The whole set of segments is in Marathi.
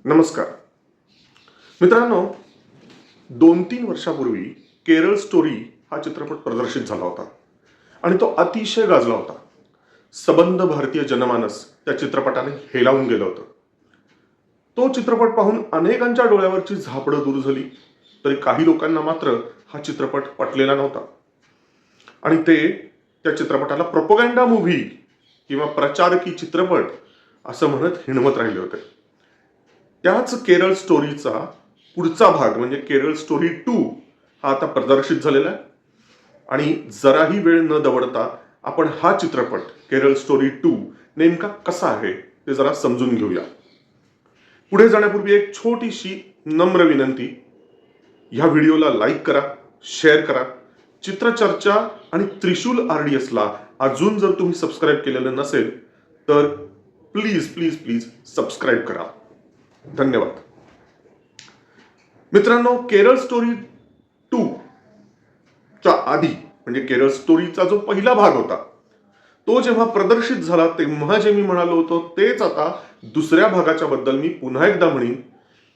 नमस्कार मित्रांनो, 2-3 वर्षापूर्वी केरळ स्टोरी हा चित्रपट प्रदर्शित झाला होता आणि तो अतिशय गाजला होता. सबंध भारतीय जनमानस त्या चित्रपटाने हेलावून गेलं होतं. तो चित्रपट पाहून अनेकांच्या डोळ्यावरची झापडं दूर झाली, तरी काही लोकांना मात्र हा चित्रपट पटलेला नव्हता आणि ते त्या चित्रपटाला प्रोपगंडा मूव्ही किंवा प्रचारकी चित्रपट असं म्हणत हिणवत राहिले होते. त्याच केरळ स्टोरीचा पुढचा भाग म्हणजे केरळ स्टोरी 2 हा आता प्रदर्शित झालेला आहे आणि जराही वेळ न दवडता आपण हा चित्रपट केरळ स्टोरी 2 नेमका कसा आहे ते जरा समजून घेऊया. पुढे जाण्यापूर्वी एक छोटीशी नम्र विनंती, ह्या व्हिडिओला लाईक करा, शेअर करा. चित्रचर्चा आणि त्रिशूल RDSला अजून जर तुम्ही सबस्क्राईब केलेलं नसेल तर प्लीज प्लीज प्लीज सबस्क्राईब करा. धन्यवाद. मित्रांनो, केरळ स्टोरी 2 च्या आधी म्हणजे केरळ स्टोरीचा जो पहिला भाग होता तो जेव्हा प्रदर्शित झाला तेव्हा जे मी म्हणालो होतो तेच आता दुसऱ्या भागाच्या बद्दल मी पुन्हा एकदा म्हणेन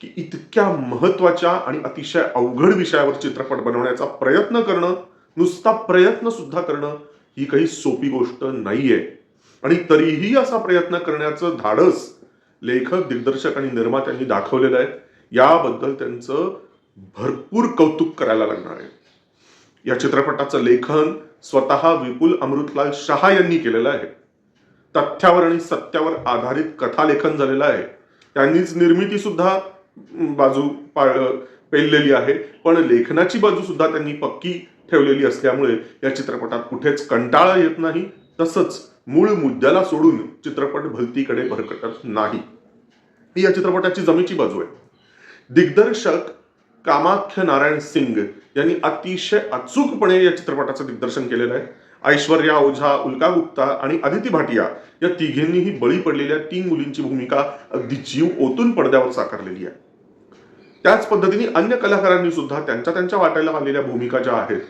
की इतक्या महत्वाच्या आणि अतिशय अवघड विषयावर चित्रपट बनवण्याचा प्रयत्न करणं, नुसता प्रयत्न सुद्धा करणं ही काही सोपी गोष्ट नाहीये आणि तरीही असा प्रयत्न करण्याचं धाडस लेखक, दिग्दर्शक आणि निर्मात्यांनी दाखवलेलं आहे. याबद्दल त्यांचं भरपूर कौतुक करायला लागणार आहे. या चित्रपटाचं लेखन स्वतः विपुल अमृतलाल शहा यांनी केलेलं आहे. तथ्यावर आणि सत्यावर आधारित कथालेखन झालेलं आहे. त्यांनीच निर्मिती सुद्धा बाजू पेललेली आहे, पण लेखनाची बाजू सुद्धा त्यांनी पक्की ठेवलेली असल्यामुळे या चित्रपटात कुठेच कंटाळा येत नाही, तसंच मूळ मुद्द्याला सोडून चित्रपट भलतीकडे भरकटत नाही. ही या चित्रपटाची जमेची बाजू आहे. दिग्दर्शक कामाख्य नारायण सिंग यांनी अतिशय अचूकपणे या चित्रपटाचं दिग्दर्शन केलेलं आहे. ऐश्वर्या ओझा, उल्का गुप्ता आणि अदिती भाटिया या तिघींनीही बळी पडलेल्या 3 मुलींची भूमिका अगदी जीव ओतून पडद्यावर साकारलेली आहे. त्याच पद्धतीने अन्य कलाकारांनी सुद्धा त्यांच्या वाट्याला आलेल्या भूमिका ज्या आहेत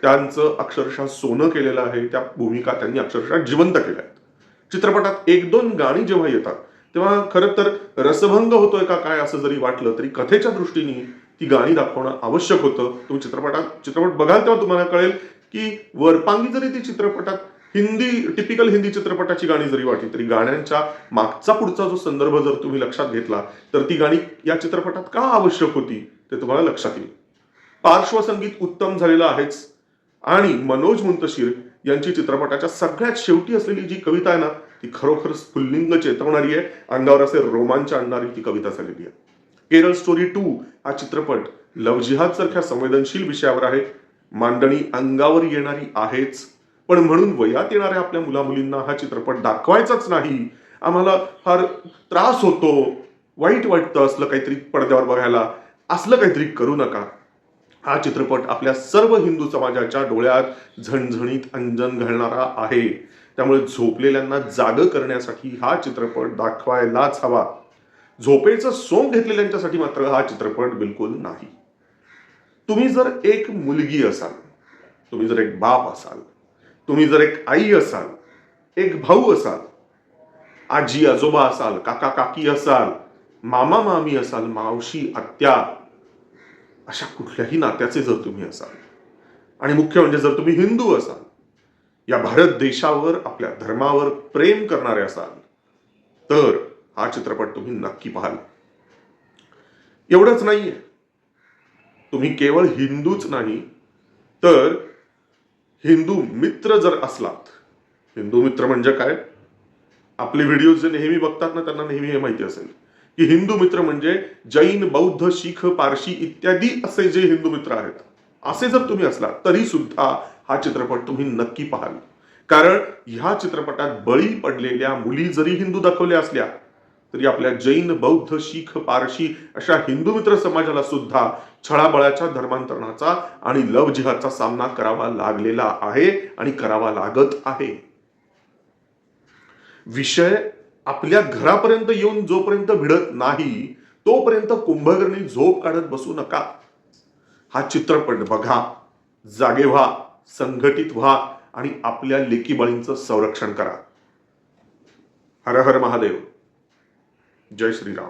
त्यांचं अक्षरशः सोनं केलेलं आहे. त्या भूमिका त्यांनी अक्षरशः जिवंत केल्या आहेत. चित्रपटात 1-2 गाणी जेव्हा येतात तेव्हा खरं तर रसभंग होतोय का काय असं जरी वाटलं तरी कथेच्या दृष्टीने ती गाणी दाखवणं आवश्यक होतं. तुम्ही चित्रपट बघाल तेव्हा तुम्हाला कळेल की वरपांगी जरी ती चित्रपटात टिपिकल हिंदी चित्रपटाची गाणी जरी वाटली तरी गाण्यांच्या मागचा पुढचा जो संदर्भ जर तुम्ही लक्षात घेतला तर ती गाणी या चित्रपटात का आवश्यक होती ते तुम्हाला लक्षात येईल. पार्श्वसंगीत उत्तम झालेलं आहेच आणि मनोज मुंतशीर यांची चित्रपटाच्या सगळ्यात शेवटी असलेली जी कविता आहे ना ती खरोखर स्फुल्लिंग चेतवणारी आहे. अंगावर असे रोमांच आणणारी ती कविता झालेली आहे. केरळ स्टोरी 2 हा चित्रपट लव्ह जिहाद सारख्या संवेदनशील विषयावर आहे. मांडणी अंगावर येणारी आहेच, पण म्हणून वयात येणाऱ्या आपल्या मुलामुलींना हा चित्रपट दाखवायचाच नाही, आम्हाला फार त्रास होतो, वाईट वाटतं असलं काहीतरी पडद्यावर बघायला, असलं काहीतरी करू नका. हा चित्रपट आपल्या सर्व हिंदू समाजाच्या डोळ्यात झणझणीत अंजन घालणारा आहे. त्यामुळे झोपलेल्यांना जाग करण्यासाठी हा चित्रपट दाखवायलाच हवा. झोपेचं सोंग घेतलेल्यांच्यासाठी मात्र हा चित्रपट बिलकुल नाही. तुम्ही जर एक मुलगी असाल, तुम्ही जर एक बाप असाल, तुम्ही जर एक आई असाल, एक भाऊ असाल, आजी आजोबा असाल, काका काकी असाल, मामा मामी असाल, मावशी आत्या, अशा कुठल्याही नात्याचे जर तुम्ही असाल आणि मुख्य म्हणजे जर तुम्ही हिंदू असाल, या भारत देशावर आपल्या धर्मावर प्रेम करणारे असाल तर हा चित्रपट तुम्ही नक्की पाहाल. एवढंच नाहीये, तुम्ही केवळ हिंदूच नाही तर हिंदू मित्र जर असलात. हिंदू मित्र म्हणजे काय? आपले व्हिडिओ जे नेहमी बघतात ना त्यांना नेहमी हे माहिती असेल की हिंदू मित्र म्हणजे जैन, बौद्ध, शीख, पारशी इत्यादी असे जे हिंदू मित्र आहेत, असे जर तुम्ही असलात तरी सुद्धा हा चित्रपट तुम्ही नक्की पाहाल. कारण ह्या चित्रपटात बळी पडलेल्या मुली जरी हिंदू दाखवल्या असल्या तरी आपल्या जैन, बौद्ध, शीख, पारशी अशा हिंदू मित्र समाजाला सुद्धा छळाबळाच्या, धर्मांतरणाचा आणि लव्ह जिहादचा सामना करावा लागलेला आहे आणि करावा लागत आहे. विषय आपल्या घरापर्यंत येऊन जोपर्यंत भिडत नाही तोपर्यंत कुंभकर्णी झोप काढत बसू नका. हा चित्रपट बघा, जागे व्हा, संघटित व्हा आणि आपल्या लेकीबाळींचं संरक्षण करा. हर हर महादेव. जय श्रीराम.